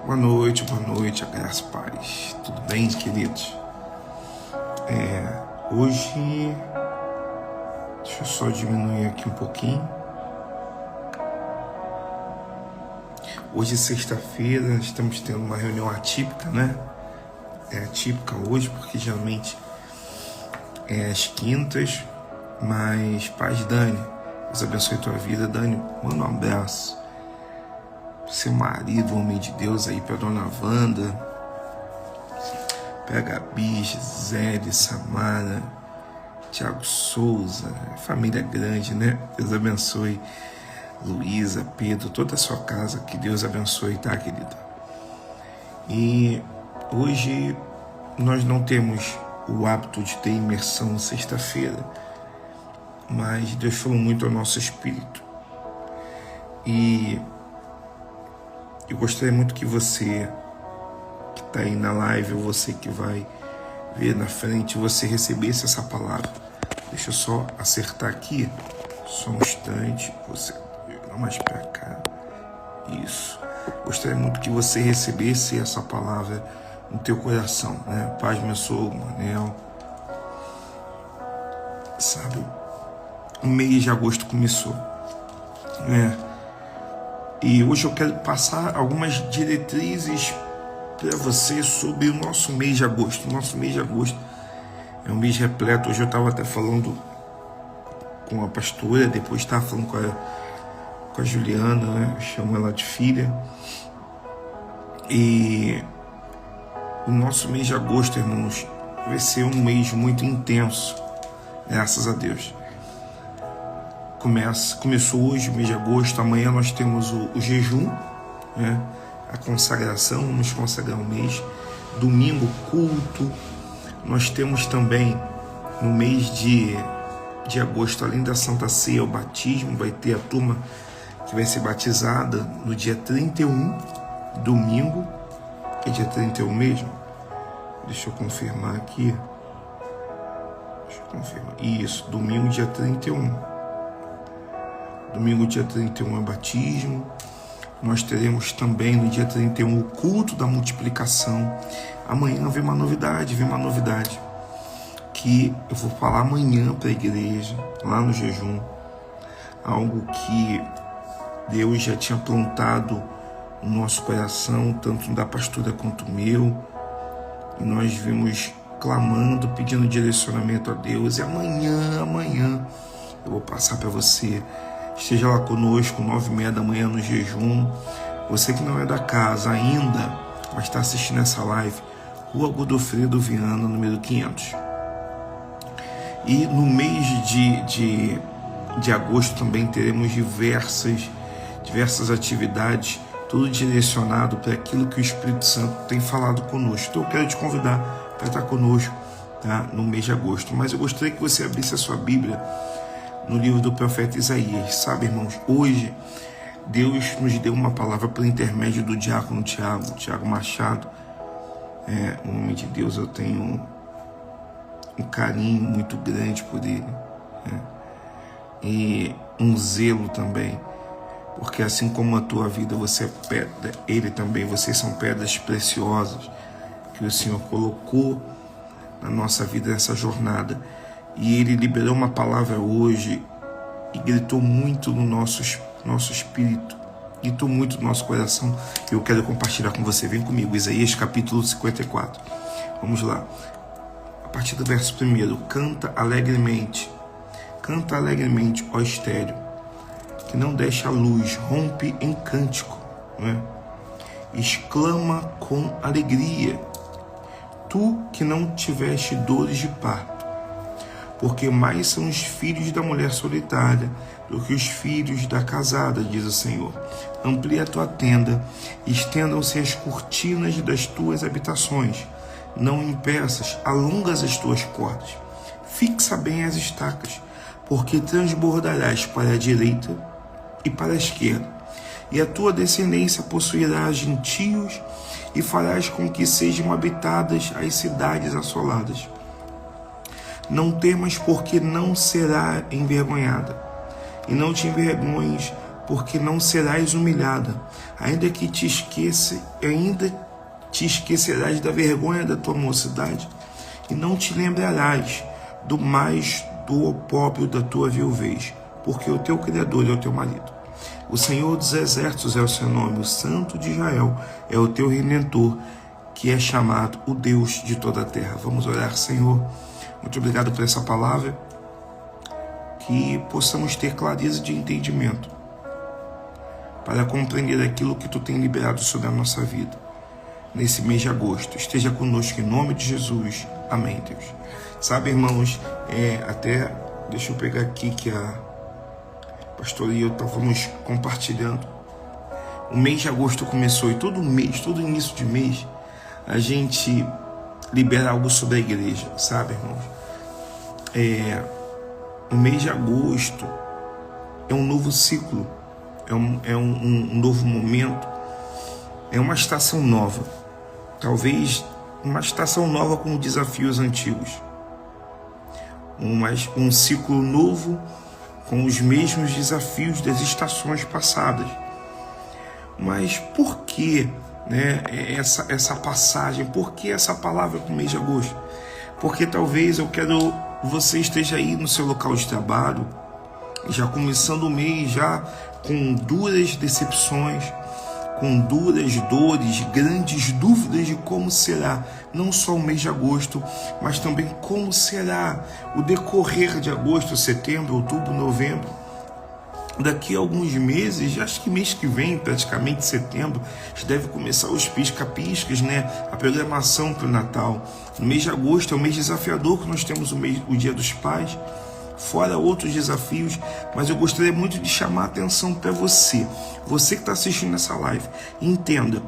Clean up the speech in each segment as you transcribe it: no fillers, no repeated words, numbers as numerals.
Boa noite, a graça e paz. Tudo bem, queridos? Hoje, deixa eu só diminuir aqui um pouquinho. Hoje, sexta-feira, estamos tendo uma reunião atípica, né? É atípica hoje, porque geralmente é às quintas, mas paz, Dani, Deus abençoe a tua vida. Dani, manda um abraço. Seu marido, homem de Deus aí, pra dona Wanda, pra Gabi, Gisele, Samara, Tiago Souza, família grande, né? Deus abençoe. Luísa, Pedro, toda a sua casa, que Deus abençoe, tá, querida? E hoje nós não temos o hábito de ter imersão sexta-feira, mas Deus falou muito ao nosso espírito. E eu gostaria muito que você que está aí na live, ou você que vai ver na frente, você recebesse essa palavra. Deixa eu só acertar aqui, só um instante, você virar mais para cá, isso. Gostaria muito que você recebesse essa palavra no teu coração, né? Paz, meu sogro, Manel. Sabe, o mês de agosto começou, né? E hoje eu quero passar algumas diretrizes para você sobre o nosso mês de agosto. O nosso mês de agosto é um mês repleto. Hoje eu estava até falando com a pastora, depois estava falando com a Juliana, né? Eu chamo ela de filha. E o nosso mês de agosto, irmãos, vai ser um mês muito intenso, graças a Deus. Começou hoje o mês de agosto, amanhã nós temos o jejum, né? A consagração, vamos consagrar o mês. Domingo, culto. Nós temos também, no mês de agosto, além da Santa Ceia, o batismo. Vai ter a turma que vai ser batizada no dia 31, domingo. É dia 31 mesmo? Deixa eu confirmar aqui. Isso, domingo, dia 31. Domingo, dia 31 é batismo. Nós teremos também no dia 31 o culto da multiplicação. Amanhã vem uma novidade, que eu vou falar amanhã para a igreja, lá no jejum. Algo que Deus já tinha plantado no nosso coração, tanto da pastora quanto o meu. E nós vimos clamando, pedindo direcionamento a Deus. E amanhã eu vou passar para você. Esteja lá conosco, 9h30 da manhã no jejum. Você que não é da casa ainda, mas está assistindo essa live, Rua Godofredo Viana, número 500. E no mês de agosto também teremos diversas atividades, tudo direcionado para aquilo que o Espírito Santo tem falado conosco. Então eu quero te convidar para estar conosco, tá, no mês de agosto. Mas eu gostaria que você abrisse a sua Bíblia no livro do profeta Isaías. Sabe, irmãos, hoje Deus nos deu uma palavra por intermédio do diácono Tiago Machado. Um homem de Deus, eu tenho um carinho muito grande por ele, né? E um zelo também, porque assim como a tua vida, você é pedra, ele também, vocês são pedras preciosas que o Senhor colocou na nossa vida, nessa jornada. E ele liberou uma palavra hoje e gritou muito no nosso espírito, gritou muito no nosso coração. Eu quero compartilhar com você. Vem comigo, Isaías capítulo 54. Vamos lá. A partir do verso 1. Canta alegremente, ó estéreo, que não deixa a luz, rompe em cântico, né? Exclama com alegria, tu que não tiveste dores de parto. Porque mais são os filhos da mulher solitária do que os filhos da casada, diz o Senhor. Amplia a tua tenda, estendam-se as cortinas das tuas habitações. Não impeças, alongas as tuas cordas. Fixa bem as estacas, porque transbordarás para a direita e para a esquerda. E a tua descendência possuirá gentios e farás com que sejam habitadas as cidades assoladas. Não temas, porque não será envergonhada, e não te envergonhes, porque não serás humilhada, ainda te esquecerás da vergonha da tua mocidade, e não te lembrarás do opróbrio da tua viuvez, porque o teu Criador é o teu marido. O Senhor dos Exércitos é o seu nome, o Santo de Israel é o teu Redentor, que é chamado o Deus de toda a terra. Vamos orar. Senhor, muito obrigado por essa palavra, que possamos ter clareza de entendimento para compreender aquilo que tu tem liberado sobre a nossa vida nesse mês de agosto. Esteja conosco em nome de Jesus. Amém, Deus. Sabe, irmãos, até deixa eu pegar aqui que a pastora e eu estávamos compartilhando. O mês de agosto começou, e todo início de mês, a gente libera algo sobre a igreja, sabe, irmãos? O mês de agosto é um novo ciclo, é um novo momento, é uma estação nova, talvez uma estação nova com desafios antigos, um ciclo novo com os mesmos desafios das estações passadas. Mas por que, né, essa passagem? Por que essa palavra para o mês de agosto? Porque talvez você esteja aí no seu local de trabalho, já começando o mês já com duras decepções, com duras dores, grandes dúvidas de como será não só o mês de agosto, mas também como será o decorrer de agosto, setembro, outubro, novembro. Daqui a alguns meses, acho que mês que vem, praticamente setembro, já deve começar os pisca-piscas, né? A programação para o Natal. No mês de agosto é o mês desafiador, que nós temos o Dia dos Pais, fora outros desafios, mas eu gostaria muito de chamar a atenção para você que está assistindo essa live. Entenda,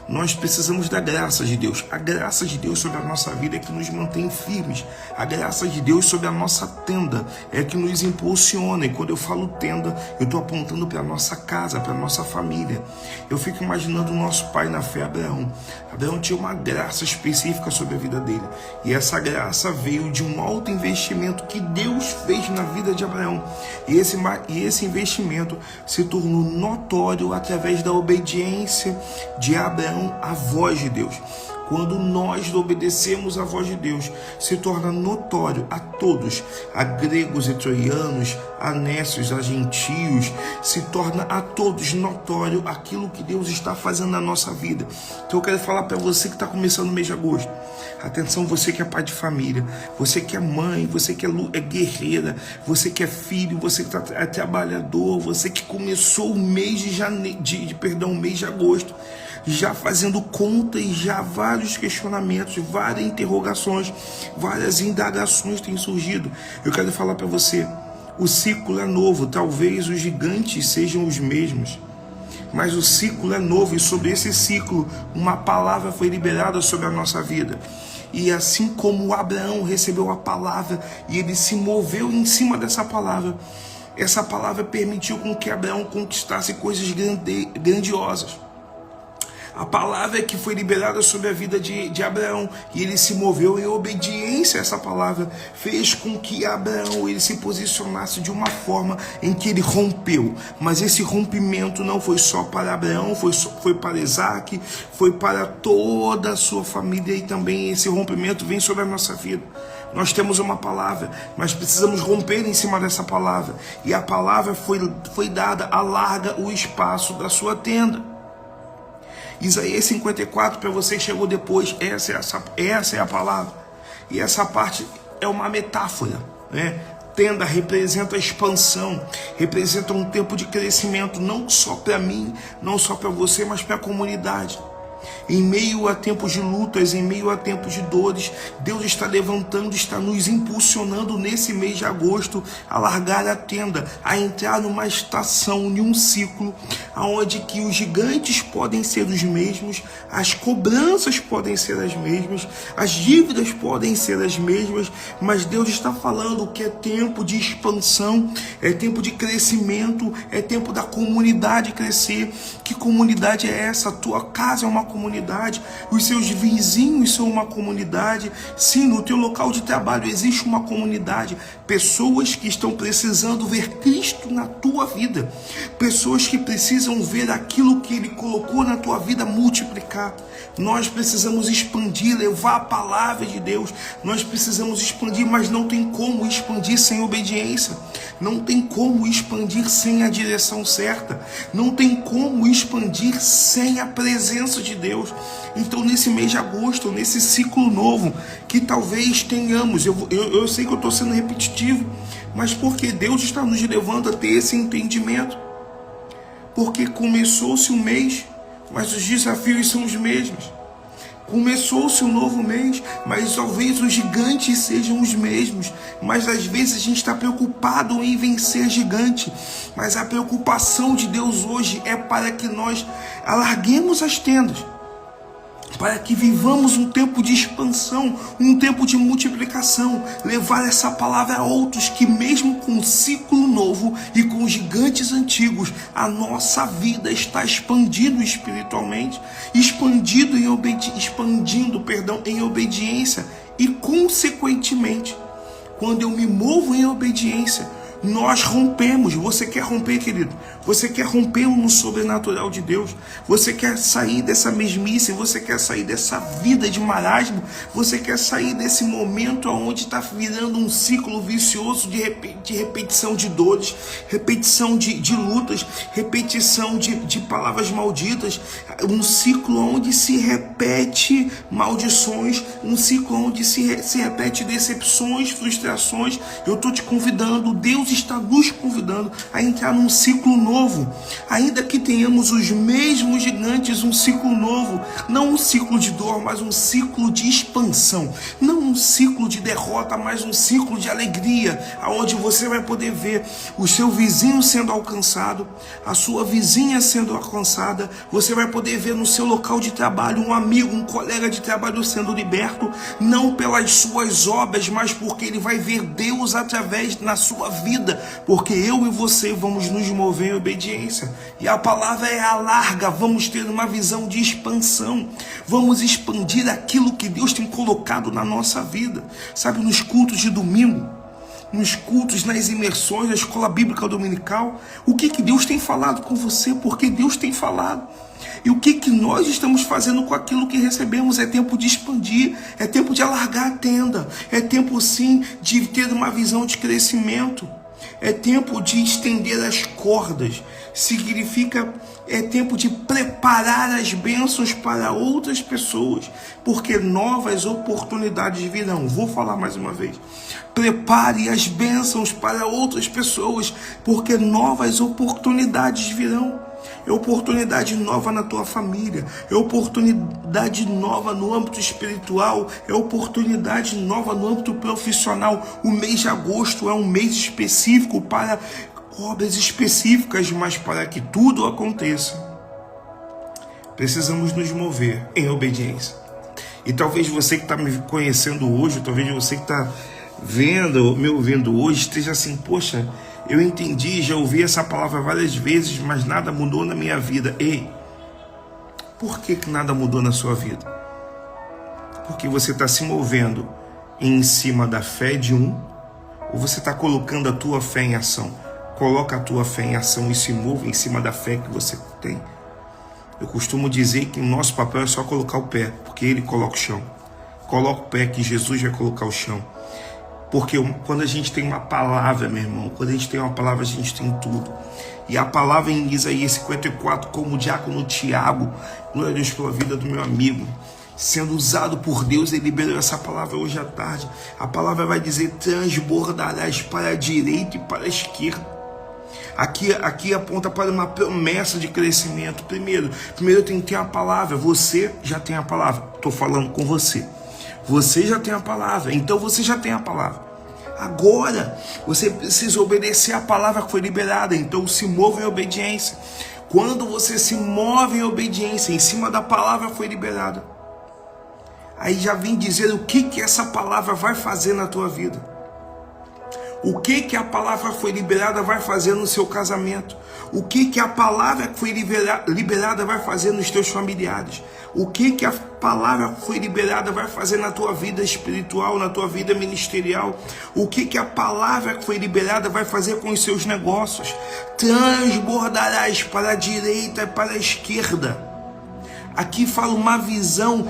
nós precisamos da graça de Deus. A graça de Deus sobre a nossa vida é que nos mantém firmes. A graça de Deus sobre a nossa tenda é que nos impulsiona. E quando eu falo tenda, eu estou apontando para a nossa casa, para a nossa família. Eu fico imaginando o nosso pai na fé, Abraão. Abraão tinha uma graça específica sobre a vida dele. E essa graça veio de um alto investimento que Deus fez na vida de Abraão. E esse investimento se tornou notório através da obediência de Abraão à voz de Deus. Quando nós obedecemos à voz de Deus, se torna notório a todos, a gregos e troianos, a nécios, a gentios, se torna a todos notório aquilo que Deus está fazendo na nossa vida. Então eu quero falar para você que está começando o mês de agosto. Atenção, você que é pai de família, você que é mãe, você que é guerreira, você que é filho, você que é trabalhador, você que começou o mês o mês de agosto, já fazendo conta e já vários questionamentos, várias interrogações, várias indagações têm surgido. Eu quero falar para você, o ciclo é novo, talvez os gigantes sejam os mesmos, mas o ciclo é novo, e sobre esse ciclo uma palavra foi liberada sobre a nossa vida. E assim como Abraão recebeu a palavra e ele se moveu em cima dessa palavra, essa palavra permitiu com que Abraão conquistasse coisas grandiosas. A palavra que foi liberada sobre a vida de Abraão, e ele se moveu em obediência a essa palavra, fez com que Abraão ele se posicionasse de uma forma em que ele rompeu. Mas esse rompimento não foi só para Abraão, foi para Isaac, foi para toda a sua família, e também esse rompimento vem sobre a nossa vida. Nós temos uma palavra, mas precisamos romper em cima dessa palavra, e a palavra foi dada: alarga o espaço da sua tenda. Isaías 54, para você que chegou depois, essa é a palavra. E essa parte é uma metáfora, né? Tenda representa a expansão, representa um tempo de crescimento, não só para mim, não só para você, mas para a comunidade. Em meio a tempos de lutas, em meio a tempos de dores, Deus está levantando, está nos impulsionando nesse mês de agosto a largar a tenda, a entrar numa estação, em um ciclo, onde que os gigantes podem ser os mesmos, as cobranças podem ser as mesmas, as dívidas podem ser as mesmas, mas Deus está falando que é tempo de expansão, é tempo de crescimento, é tempo da comunidade crescer. Que comunidade é essa? A tua casa é uma comunidade, os seus vizinhos são uma comunidade. Sim, no teu local de trabalho existe uma comunidade. pessoas que estão precisando ver Cristo na tua vida, pessoas que precisam ver aquilo que Ele colocou na tua vida multiplicar. Nós precisamos expandir, levar a palavra de Deus. Nós precisamos expandir, mas não tem como expandir sem obediência. Não tem como expandir sem a direção certa. Não tem como expandir sem a presença de Deus. Então, nesse mês de agosto, nesse ciclo novo, que talvez tenhamos, eu sei que eu estou sendo repetitivo, mas porque Deus está nos levando a ter esse entendimento. Porque começou-se o mês, mas os desafios são os mesmos. Começou-se um novo mês, mas talvez os gigantes sejam os mesmos. Mas às vezes a gente está preocupado em vencer gigante. Mas a preocupação de Deus hoje é para que nós alarguemos as tendas, para que vivamos um tempo de expansão, um tempo de multiplicação, levar essa palavra a outros que mesmo com um ciclo novo e com gigantes antigos, a nossa vida está expandindo espiritualmente, expandindo em obediência e consequentemente, quando eu me movo em obediência, nós rompemos. Você quer romper, querido? Você quer romper no sobrenatural de Deus? Você quer sair dessa mesmice? Você quer sair dessa vida de marasmo? Você quer sair desse momento onde está virando um ciclo vicioso de repetição de dores, repetição de lutas, repetição de palavras malditas, um ciclo onde se repete maldições, um ciclo onde se repete decepções, frustrações? Eu estou te convidando, Deus está nos convidando a entrar num ciclo novo, ainda que tenhamos os mesmos gigantes, um ciclo novo, não um ciclo de dor, mas um ciclo de expansão, não um ciclo de derrota, mas um ciclo de alegria, aonde você vai poder ver o seu vizinho sendo alcançado, a sua vizinha sendo alcançada, você vai poder ver no seu local de trabalho um amigo, um colega de trabalho sendo liberto, não pelas suas obras, mas porque ele vai ver Deus através na sua vida, porque eu e você vamos nos mover em obediência, e a palavra é alarga, vamos ter uma visão de expansão, vamos expandir aquilo que Deus tem colocado na nossa vida, sabe, nos cultos de domingo, nos cultos, nas imersões, na escola bíblica dominical, o que Deus tem falado com você, porque Deus tem falado. E o que nós estamos fazendo com aquilo que recebemos? É tempo de expandir, é tempo de alargar a tenda, é tempo sim de ter uma visão de crescimento, é tempo de estender as cordas, significa, é tempo de preparar as bênçãos para outras pessoas, porque novas oportunidades virão. Vou falar mais uma vez. Prepare as bênçãos para outras pessoas, porque novas oportunidades virão. É oportunidade nova na tua família, é oportunidade nova no âmbito espiritual, é oportunidade nova no âmbito profissional. O mês de agosto é um mês específico para obras específicas, mas para que tudo aconteça, precisamos nos mover em obediência. E talvez você que está me conhecendo hoje, talvez você que está me ouvindo hoje, esteja assim: poxa, eu entendi, já ouvi essa palavra várias vezes, mas nada mudou na minha vida. Ei, por que nada mudou na sua vida? Porque você está se movendo em cima da fé de um, ou você está colocando a tua fé em ação? Coloca a tua fé em ação e se move em cima da fé que você tem. Eu costumo dizer que o nosso papel é só colocar o pé, porque Ele coloca o chão. Coloca o pé que Jesus vai colocar o chão. Porque quando a gente tem uma palavra, meu irmão, quando a gente tem uma palavra, a gente tem tudo. E a palavra em Isaías 54, como o diácono Tiago, glória a Deus pela vida do meu amigo, sendo usado por Deus, ele liberou essa palavra hoje à tarde. A palavra vai dizer: transbordarás para a direita e para a esquerda. Aqui aponta para uma promessa de crescimento. Primeiro eu tenho que ter a palavra. Você já tem a palavra. Estou falando com você. Você já tem a palavra, então você já tem a palavra. Agora, você precisa obedecer a palavra que foi liberada, então se mova em obediência. Quando você se move em obediência, em cima da palavra que foi liberada, aí já vem dizer o que essa palavra vai fazer na tua vida. O que a palavra foi liberada vai fazer no seu casamento? O que a palavra que foi liberada vai fazer nos teus familiares? O que a palavra que foi liberada vai fazer na tua vida espiritual, na tua vida ministerial? O que a palavra que foi liberada vai fazer com os seus negócios? Transbordarás para a direita e para a esquerda. Aqui fala uma visão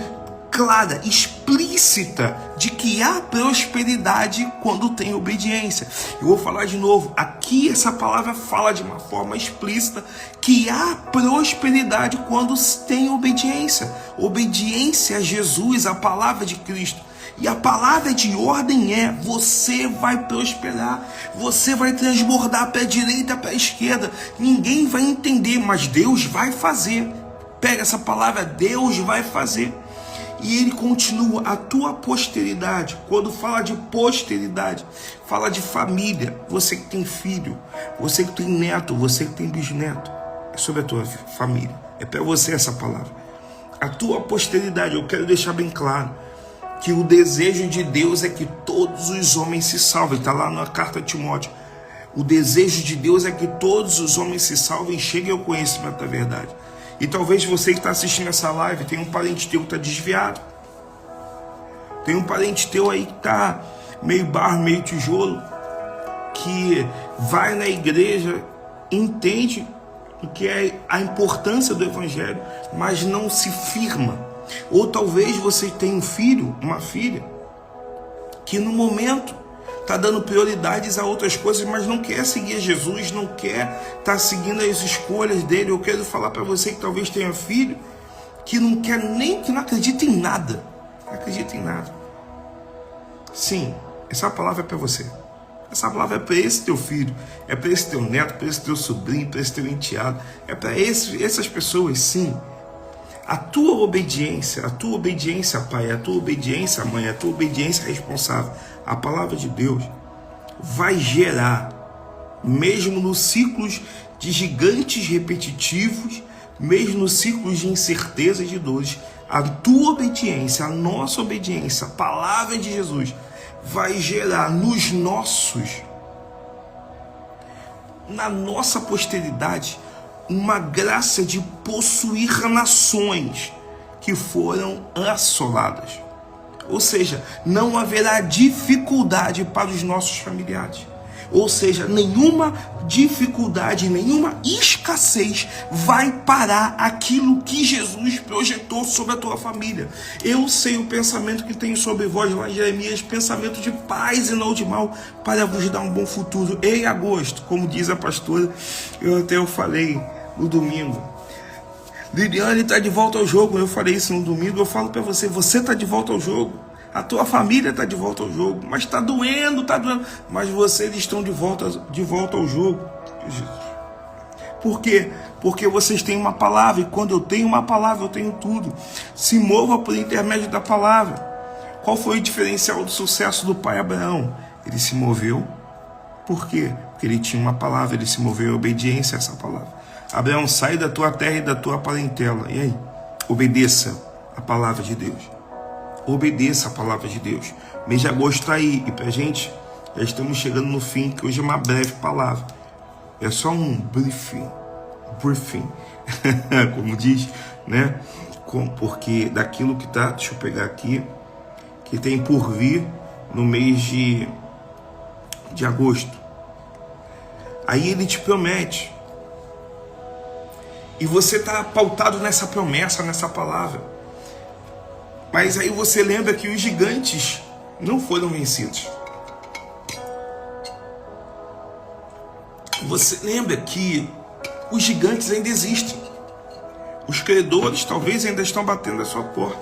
clara, explícita, de que há prosperidade quando tem obediência. Eu vou falar de novo, aqui essa palavra fala de uma forma explícita que há prosperidade quando tem obediência. Obediência a Jesus, a palavra de Cristo. E a palavra de ordem é: você vai prosperar, você vai transbordar para a direita, para a esquerda. Ninguém vai entender, mas Deus vai fazer. Pega essa palavra, Deus vai fazer. E ele continua, a tua posteridade. Quando fala de posteridade, fala de família. Você que tem filho, você que tem neto, você que tem bisneto, é sobre a tua família. É para você essa palavra. A tua posteridade, eu quero deixar bem claro que o desejo de Deus é que todos os homens se salvem. Está lá na carta de Timóteo. O desejo de Deus é que todos os homens se salvem e cheguem ao conhecimento da verdade. E talvez você que está assistindo essa live tenha um parente teu que está desviado. Tem um parente teu aí que está meio barro, meio tijolo, que vai na igreja, entende o que é a importância do evangelho, mas não se firma. Ou talvez você tenha um filho, uma filha, que no momento está dando prioridades a outras coisas, mas não quer seguir Jesus, não quer estar seguindo as escolhas dele. Eu quero falar para você que talvez tenha filho que não quer nem, que não acredita em nada. Não acredita em nada. Sim, essa palavra é para você. Essa palavra é para esse teu filho, é para esse teu neto, para esse teu sobrinho, para esse teu enteado, é para essas pessoas, sim. A tua obediência, pai, a tua obediência, mãe, a tua obediência responsável, a palavra de Deus vai gerar, mesmo nos ciclos de gigantes repetitivos, mesmo nos ciclos de incerteza e de dores, a tua obediência, a nossa obediência, a palavra de Jesus vai gerar na nossa posteridade, uma graça de possuir nações que foram assoladas. Ou seja, não haverá dificuldade para os nossos familiares. Ou seja, nenhuma dificuldade, nenhuma escassez vai parar aquilo que Jesus projetou sobre a tua família. Eu sei o pensamento que tenho sobre vós, lá em Jeremias, pensamento de paz e não de mal, para vos dar um bom futuro. Em agosto, como diz a pastora, eu falei no domingo, Liliane está de volta ao jogo. Eu falei isso no domingo. Eu falo para você, você está de volta ao jogo, a tua família está de volta ao jogo, mas está doendo, mas vocês estão de volta ao jogo. Por quê? Porque vocês têm uma palavra, e quando eu tenho uma palavra, eu tenho tudo. Se mova por intermédio da palavra. Qual foi o diferencial do sucesso do pai Abraão? Ele se moveu. Por quê? Porque ele tinha uma palavra, ele se moveu em obediência a essa palavra. Abraão, sai da tua terra e da tua parentela. E aí? Obedeça a palavra de Deus. Obedeça a palavra de Deus. Mês de agosto está aí. E pra gente, já estamos chegando no fim, que hoje é uma breve palavra. É só um briefing. Como diz, né? Porque daquilo que tá, deixa eu pegar aqui, que tem por vir no mês de agosto. Aí ele te promete. E você está pautado nessa promessa, nessa palavra. Mas aí você lembra que os gigantes não foram vencidos. Você lembra que os gigantes ainda existem. Os credores talvez ainda estão batendo a sua porta.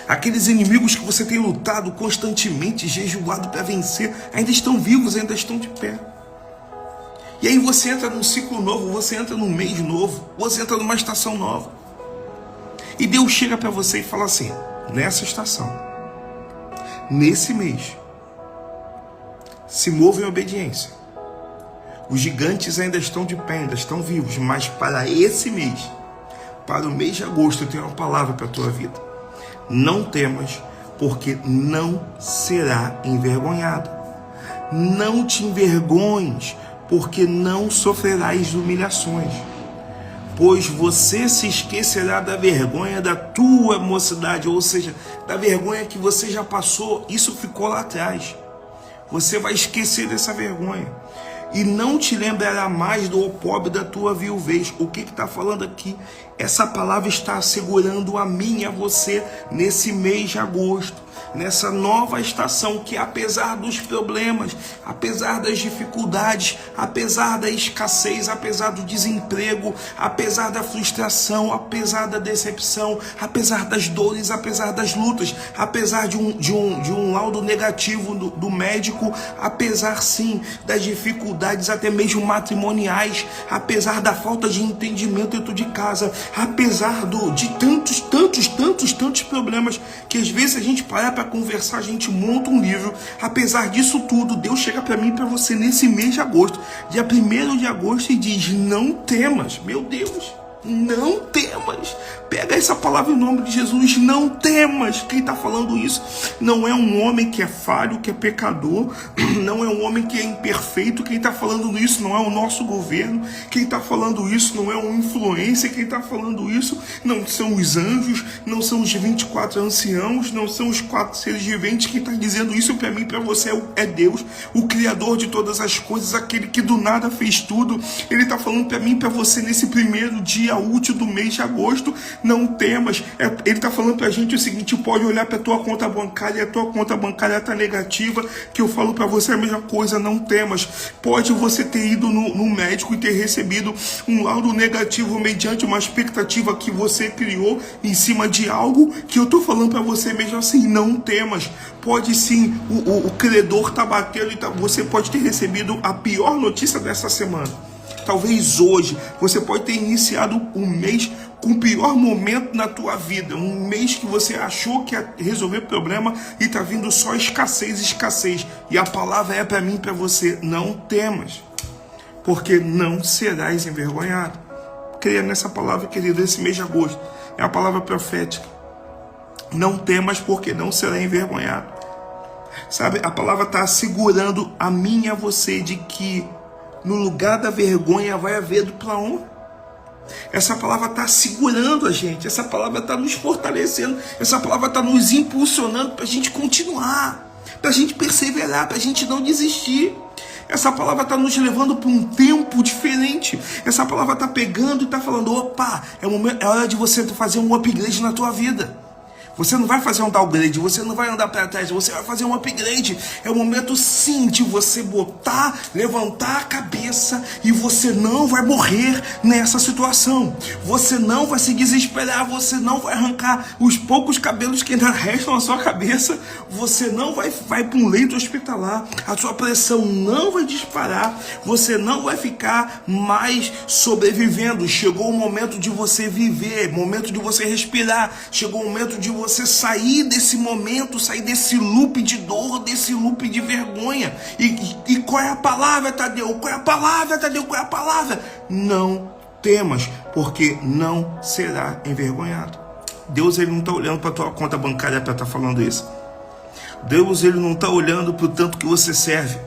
Aqueles inimigos que você tem lutado constantemente, jejuado para vencer, ainda estão vivos, ainda estão de pé. E aí você entra num ciclo novo, você entra num mês novo, você entra numa estação nova. E Deus chega para você e fala assim, nessa estação, nesse mês, se move em obediência. Os gigantes ainda estão de pé, ainda estão vivos, mas para esse mês, para o mês de agosto, eu tenho uma palavra para a tua vida. Não temas, porque não será envergonhado. Não te envergonhes, porque não sofrerás humilhações. Pois você se esquecerá da vergonha da tua mocidade, ou seja, da vergonha que você já passou, isso ficou lá atrás. Você vai esquecer dessa vergonha. E não te lembrará mais do opróbrio da tua viuvez. O que está falando aqui? Essa palavra está assegurando a mim e a você nesse mês de agosto, nessa nova estação, que apesar dos problemas, apesar das dificuldades, apesar da escassez, apesar do desemprego, apesar da frustração, apesar da decepção, apesar das dores, apesar das lutas, apesar de um laudo negativo do médico, apesar sim das dificuldades até mesmo matrimoniais, apesar da falta de entendimento dentro de casa, apesar de tantos problemas que às vezes a gente para conversar, a gente monta um livro. Apesar disso tudo, Deus chega para mim e para você nesse mês de agosto, dia 1º de agosto, e diz: não temas. Meu Deus, não temas. Pega essa palavra em nome de Jesus, não temas. Quem está falando isso não é um homem que é falho, que é pecador, não é um homem que é imperfeito. Quem está falando isso não é o nosso governo. Quem está falando isso não é um influencer. Quem está falando isso não são os anjos, não são os 24 anciãos, não são os 4 seres viventes. Quem está dizendo isso para mim e para você é Deus, o Criador de todas as coisas, aquele que do nada fez tudo. Ele está falando para mim e para você nesse primeiro dia útil do mês de agosto: não temas. Ele está falando para a gente o seguinte: pode olhar para a tua conta bancária, a tua conta bancária está negativa, que eu falo para você a mesma coisa: não temas. Pode você ter ido no médico e ter recebido um laudo negativo mediante uma expectativa que você criou em cima de algo, que eu estou falando para você mesmo assim: não temas. Pode sim, o credor está batendo e você pode ter recebido a pior notícia dessa semana. Talvez hoje você pode ter iniciado um mês com o pior momento na tua vida, um mês que você achou que ia resolver o problema e está vindo só escassez. E a palavra é para mim e para você: não temas, porque não serás envergonhado. Creia nessa palavra, querido, esse mês de agosto é a palavra profética. Não temas, porque não será envergonhado. Sabe, a palavra está assegurando a mim e a você de que no lugar da vergonha vai haver dupla honra. Essa palavra está segurando a gente, essa palavra está nos fortalecendo, essa palavra está nos impulsionando para a gente continuar, para a gente perseverar, para a gente não desistir. Essa palavra está nos levando para um tempo diferente. Essa palavra está pegando e está falando: opa, é hora de você fazer um upgrade na tua vida. Você não vai fazer um downgrade, você não vai andar para trás, você vai fazer um upgrade. É o momento sim de você levantar a cabeça, e você não vai morrer nessa situação. Você não vai se desesperar, você não vai arrancar os poucos cabelos que ainda restam na sua cabeça, você não vai para um leito hospitalar, a sua pressão não vai disparar, você não vai ficar mais sobrevivendo. Chegou o momento de você viver, momento de você respirar, chegou o momento de você sair desse momento, sair desse loop de dor, desse loop de vergonha. E qual é a palavra, Tadeu? Qual é a palavra, Tadeu? Qual é a palavra? Não temas, porque não será envergonhado. Deus, ele não está olhando para a tua conta bancária para estar falando isso. Deus, ele não está olhando para o tanto que você serve.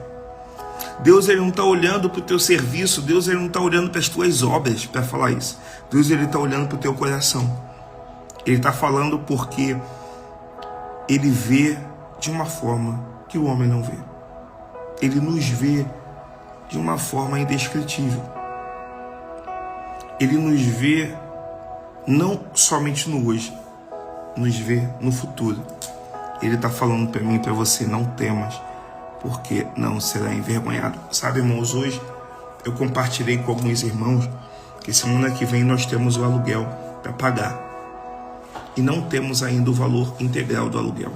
Deus, ele não está olhando para o teu serviço. Deus, ele não está olhando para as tuas obras para falar isso. Deus, ele está olhando para o teu coração. Ele está falando porque ele vê de uma forma que o homem não vê. Ele nos vê de uma forma indescritível. Ele nos vê não somente no hoje, nos vê no futuro. Ele está falando para mim e para você: não temas, porque não será envergonhado. Sabe, irmãos, hoje eu compartilhei com alguns irmãos que semana que vem nós temos o aluguel para pagar. E não temos ainda o valor integral do aluguel.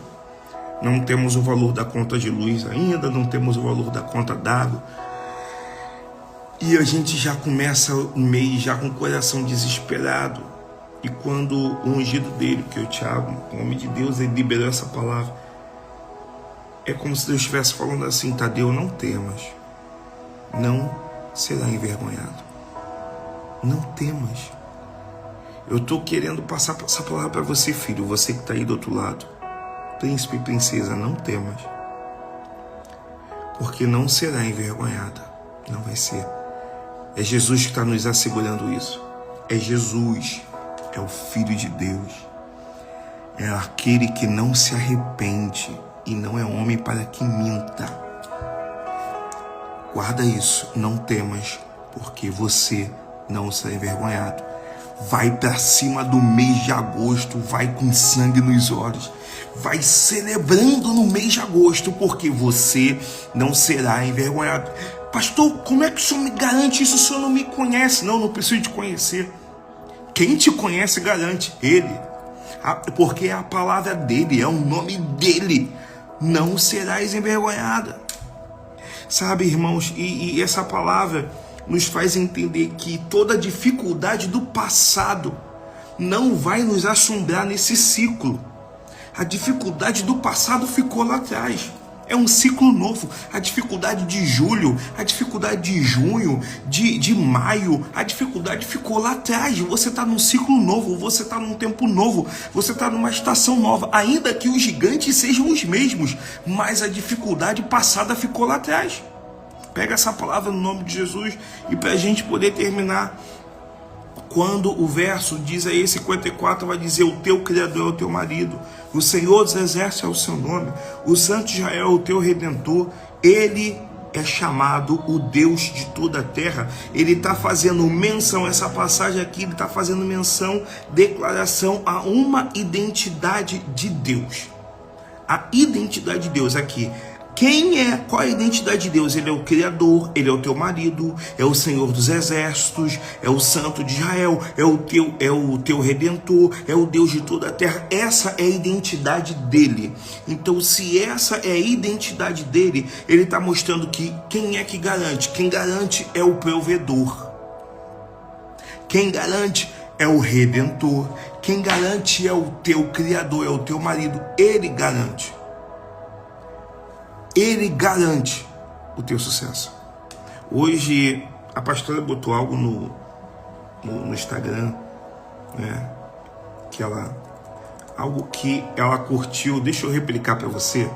Não temos o valor da conta de luz ainda, não temos o valor da conta d'água. E a gente já começa o mês já com o coração desesperado. E quando o ungido dele, que é o Tiago, o homem de Deus, ele liberou essa palavra, é como se Deus estivesse falando assim: Tadeu, não temas, não será envergonhado. Não temas. Eu estou querendo passar essa palavra para você, filho, você que está aí do outro lado. Príncipe e princesa, não temas. porque não será envergonhada. Não vai ser. É Jesus que está nos assegurando isso. É Jesus, é o Filho de Deus. É aquele que não se arrepende e não é homem para que minta. Guarda isso, não temas, porque você não será envergonhado. Vai para cima do mês de agosto, vai com sangue nos olhos, vai celebrando no mês de agosto, porque você não será envergonhado. Pastor, como é que o senhor me garante isso? O senhor não me conhece. Não preciso te conhecer. Quem te conhece garante, Ele. Porque é a palavra dele, é o nome dele. Não serás envergonhada. Sabe, irmãos, e essa palavra nos faz entender que toda dificuldade do passado não vai nos assombrar nesse ciclo. A dificuldade do passado ficou lá atrás. É um ciclo novo. A dificuldade de julho, a dificuldade de junho, de maio, a dificuldade ficou lá atrás. Você está num ciclo novo, você está num tempo novo, você está numa estação nova. Ainda que os gigantes sejam os mesmos, mas a dificuldade passada ficou lá atrás. Pega essa palavra no nome de Jesus e para a gente poder terminar, quando o verso diz aí, 54, vai dizer: o teu Criador é o teu marido, o Senhor dos Exércitos é o seu nome, o Santo de Israel é o teu Redentor, Ele é chamado o Deus de toda a terra. Ele está fazendo menção, essa passagem aqui, ele está fazendo menção, declaração a uma identidade de Deus. A identidade de Deus aqui. Qual é a identidade de Deus? Ele é o Criador, Ele é o teu marido, é o Senhor dos Exércitos, é o Santo de Israel, é o teu Redentor, é o Deus de toda a terra. Essa é a identidade dele. Então, se essa é a identidade dele, ele está mostrando que quem é que garante? Quem garante é o provedor. Quem garante é o Redentor. Quem garante é o teu Criador, é o teu marido. Ele garante. Ele garante o teu sucesso. Hoje, a pastora botou algo no Instagram, né? Algo que ela curtiu. Deixa eu replicar para você.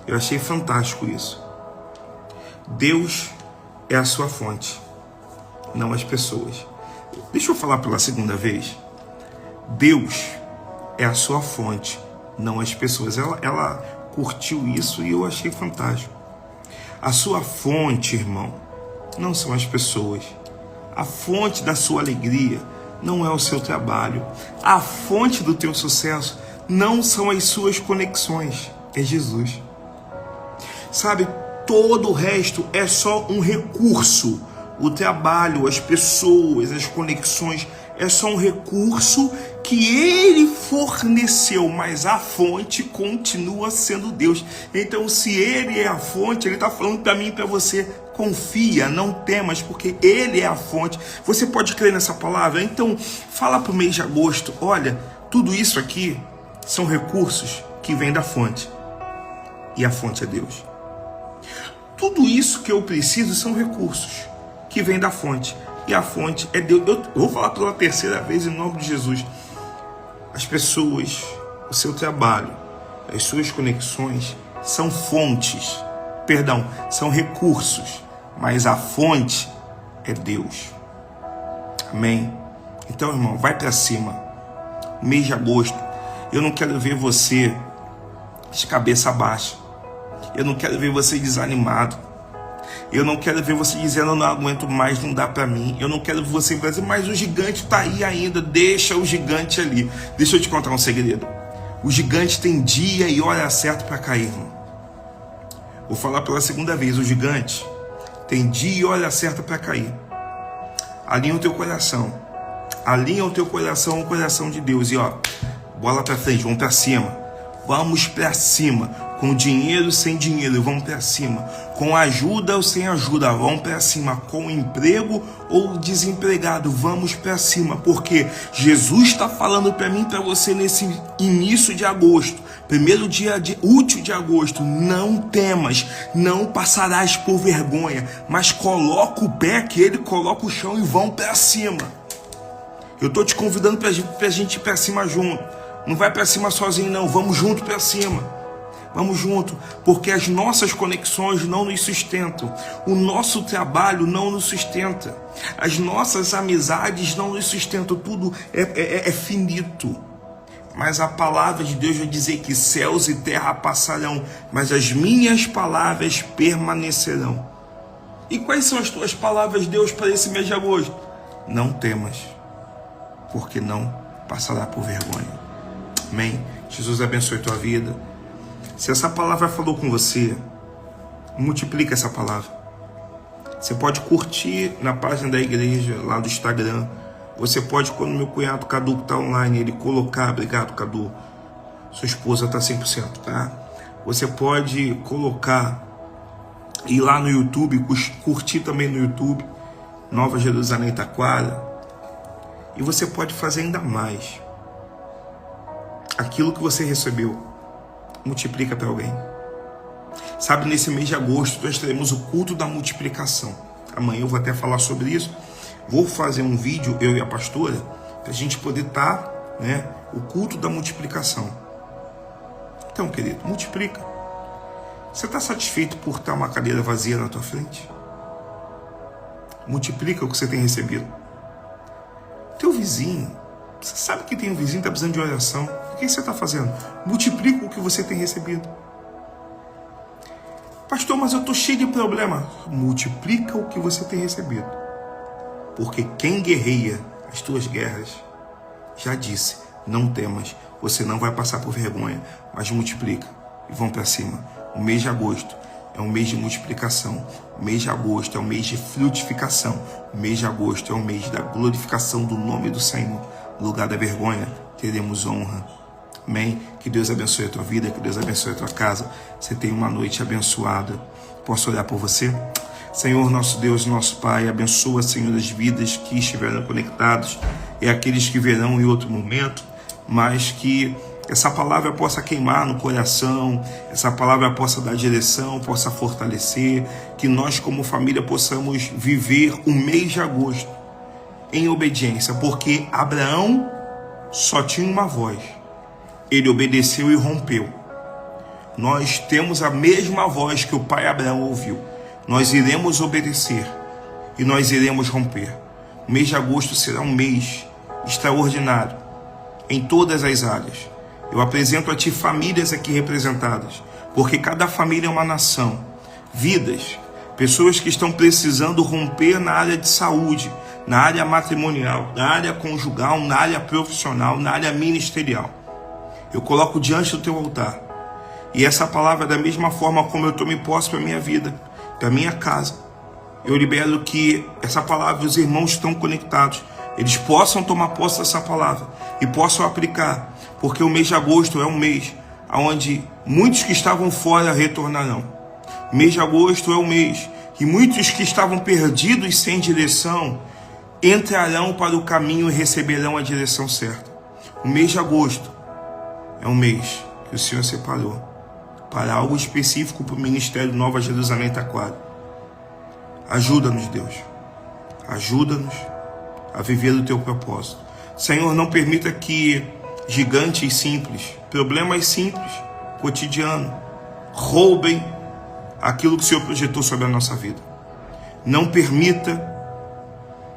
Eu achei fantástico isso. Deus é a sua fonte, não as pessoas. Deixa eu falar pela segunda vez. Deus é a sua fonte, não as pessoas. Ela curtiu isso e eu achei fantástico. A sua fonte, irmão, não são as pessoas. A fonte da sua alegria não é o seu trabalho. A fonte do teu sucesso não são as suas conexões, é Jesus. Sabe, todo o resto é só um recurso. O trabalho, as pessoas, as conexões, é só um recurso que ele forneceu, mas a fonte continua sendo Deus. Então, se ele é a fonte, ele está falando para mim e para você: confia, não temas, porque ele é a fonte. Você pode crer nessa palavra? Então, fala para o mês de agosto: olha, tudo isso aqui são recursos que vêm da fonte, e a fonte é Deus. Tudo isso que eu preciso são recursos que vêm da fonte, e a fonte é Deus. Eu vou falar pela terceira vez em nome de Jesus. As pessoas, o seu trabalho, as suas conexões são fontes, são recursos, mas a fonte é Deus. Amém? Então, irmão, vai para cima. Mês de agosto, eu não quero ver você de cabeça baixa. Eu não quero ver você desanimado. Eu não quero ver você dizendo: eu não aguento mais, não dá pra mim. Eu não quero ver você dizer: mas o gigante tá aí ainda. Deixa o gigante ali. Deixa eu te contar um segredo. O gigante tem dia e hora certa para cair, irmão. Vou falar pela segunda vez. O gigante tem dia e hora certa para cair. Alinha o teu coração. Alinha o teu coração ao coração de Deus. E ó, bola pra frente, vamos pra cima. Vamos pra cima. Com dinheiro, sem dinheiro, vamos para cima. Com ajuda ou sem ajuda, vamos para cima. Com emprego ou desempregado, vamos para cima. Porque Jesus está falando para mim e para você nesse início de agosto, primeiro dia útil de agosto: não temas, não passarás por vergonha, mas coloca o pé, que ele coloca o chão, e vão para cima. Eu estou te convidando para a gente ir para cima junto. Não vai para cima sozinho não, vamos junto para cima. Vamos junto, porque as nossas conexões não nos sustentam, o nosso trabalho não nos sustenta, as nossas amizades não nos sustentam, tudo é finito. Mas a palavra de Deus vai dizer que céus e terra passarão, mas as minhas palavras permanecerão. E quais são as tuas palavras, Deus, para esse mês de agosto? Não temas, porque não passará por vergonha. Amém? Jesus abençoe a tua vida. Se essa palavra falou com você, multiplica essa palavra. Você pode curtir na página da igreja, lá do Instagram. Você pode, quando meu cunhado Cadu está online, ele colocar, obrigado Cadu, sua esposa está 100%, tá? Você pode colocar, ir lá no YouTube, curtir também no YouTube, Nova Jerusalém Taquara. E você pode fazer ainda mais. Aquilo que você recebeu, multiplica para alguém. Sabe, nesse mês de agosto nós teremos o culto da multiplicação. Amanhã eu vou até falar sobre isso. Vou fazer um vídeo, eu e a pastora, para a gente poder estar, o culto da multiplicação. Então, querido, multiplica. Você está satisfeito por estar uma cadeira vazia na tua frente? Multiplica o que você tem recebido. Teu vizinho, você sabe que tem um vizinho que está precisando de oração. O que você está fazendo? Multiplica o que você tem recebido. Pastor, mas eu estou cheio de problema. Multiplica o que você tem recebido. Porque quem guerreia as tuas guerras, já disse, não temas, você não vai passar por vergonha, mas multiplica e vão para cima. O mês de agosto é um mês de multiplicação. O mês de agosto é um mês de frutificação. O mês de agosto é um mês da glorificação do nome do Senhor. No lugar da vergonha, teremos honra. Amém? Que Deus abençoe a tua vida, que Deus abençoe a tua casa. Você tem uma noite abençoada. Posso orar por você? Senhor, nosso Deus, nosso Pai, abençoa, Senhor, as vidas que estiveram conectados e aqueles que verão em outro momento, mas que essa palavra possa queimar no coração, essa palavra possa dar direção, possa fortalecer, que nós como família possamos viver o mês de agosto em obediência, porque Abraão só tinha uma voz, ele obedeceu e rompeu. Nós temos a mesma voz que o pai Abraão ouviu. Nós iremos obedecer e nós iremos romper. O mês de agosto será um mês extraordinário em todas as áreas. Eu apresento a ti famílias aqui representadas, porque cada família é uma nação. Vidas, pessoas que estão precisando romper na área de saúde, na área matrimonial, na área conjugal, na área profissional, na área ministerial. Eu coloco diante do teu altar. E essa palavra, da mesma forma como eu tomo posse para a minha vida, para a minha casa, eu libero que essa palavra, os irmãos estão conectados, eles possam tomar posse dessa palavra e possam aplicar, porque o mês de agosto é um mês onde muitos que estavam fora retornarão. O mês de agosto é um mês que muitos que estavam perdidos sem direção entrarão para o caminho e receberão a direção certa. O mês de agosto é um mês que o Senhor separou para algo específico para o Ministério Nova Jerusalém Taquara. Ajuda-nos, Deus. Ajuda-nos a viver o teu propósito. Senhor, não permita que gigantes simples, problemas simples, cotidianos, roubem aquilo que o Senhor projetou sobre a nossa vida. Não permita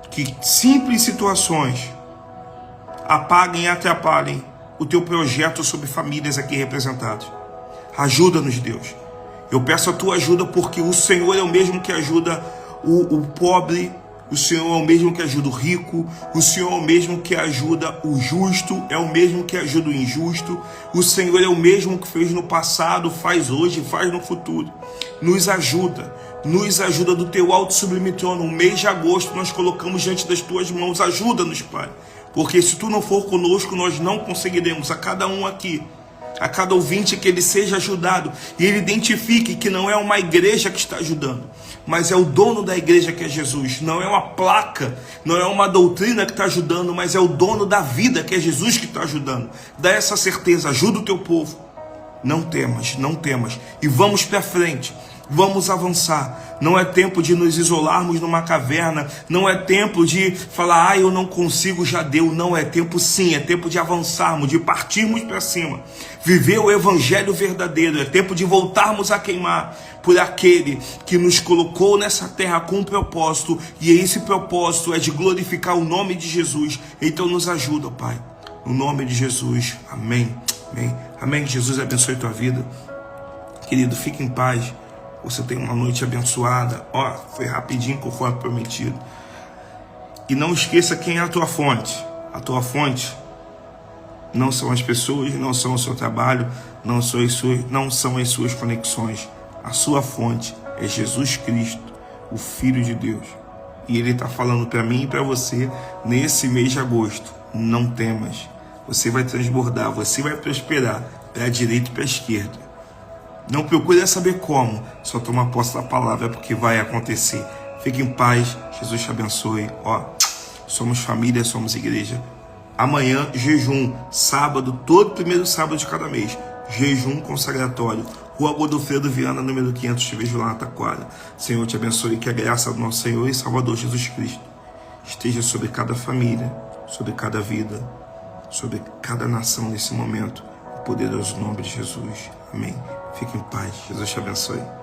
que simples situações apaguem e atrapalhem o teu projeto sobre famílias aqui representadas. Ajuda-nos, Deus. Eu peço a tua ajuda porque o Senhor é o mesmo que ajuda o pobre, o Senhor é o mesmo que ajuda o rico, o Senhor é o mesmo que ajuda o justo, é o mesmo que ajuda o injusto, o Senhor é o mesmo que fez no passado, faz hoje, faz no futuro. Nos ajuda do teu alto sublime trono. O mês de agosto nós colocamos diante das tuas mãos. Ajuda-nos, Pai, porque se tu não for conosco, nós não conseguiremos. A cada um aqui, a cada ouvinte, que ele seja ajudado e ele identifique que não é uma igreja que está ajudando, mas é o dono da igreja, que é Jesus. Não é uma placa, não é uma doutrina que está ajudando, mas é o dono da vida, que é Jesus, que está ajudando. Dá essa certeza, ajuda o teu povo. Não temas, não temas. E vamos para frente, Vamos avançar. Não é tempo de nos isolarmos numa caverna. Não é tempo de falar, eu não consigo, já deu. Não, é tempo sim, é tempo de avançarmos, de partirmos para cima. Viver o evangelho verdadeiro. É tempo de voltarmos a queimar por aquele que nos colocou nessa terra com um propósito. E esse propósito é de glorificar o nome de Jesus. Então nos ajuda, Pai. No nome de Jesus. Amém. Amém. Amém. Que Jesus abençoe a tua vida. Querido, fique em paz. Você tem uma noite abençoada. Foi rapidinho conforme prometido. E não esqueça quem é a tua fonte. A tua fonte não são as pessoas, não são o seu trabalho, não são as suas conexões. A sua fonte é Jesus Cristo, o Filho de Deus. E Ele está falando para mim e para você nesse mês de agosto. Não temas. Você vai transbordar, você vai prosperar para a direita e para a esquerda. Não procure saber como, só toma posse da palavra, porque vai acontecer. Fique em paz, Jesus te abençoe. Somos família, somos igreja. Amanhã, jejum, sábado, todo primeiro sábado de cada mês. Jejum consagratório. Rua Godofredo Viana, número 500, te vejo lá na Taquara. Senhor, te abençoe, que a graça do nosso Senhor e Salvador Jesus Cristo esteja sobre cada família, sobre cada vida, sobre cada nação nesse momento. O poderoso nome de Jesus. Amém. Fique em paz. Jesus te abençoe.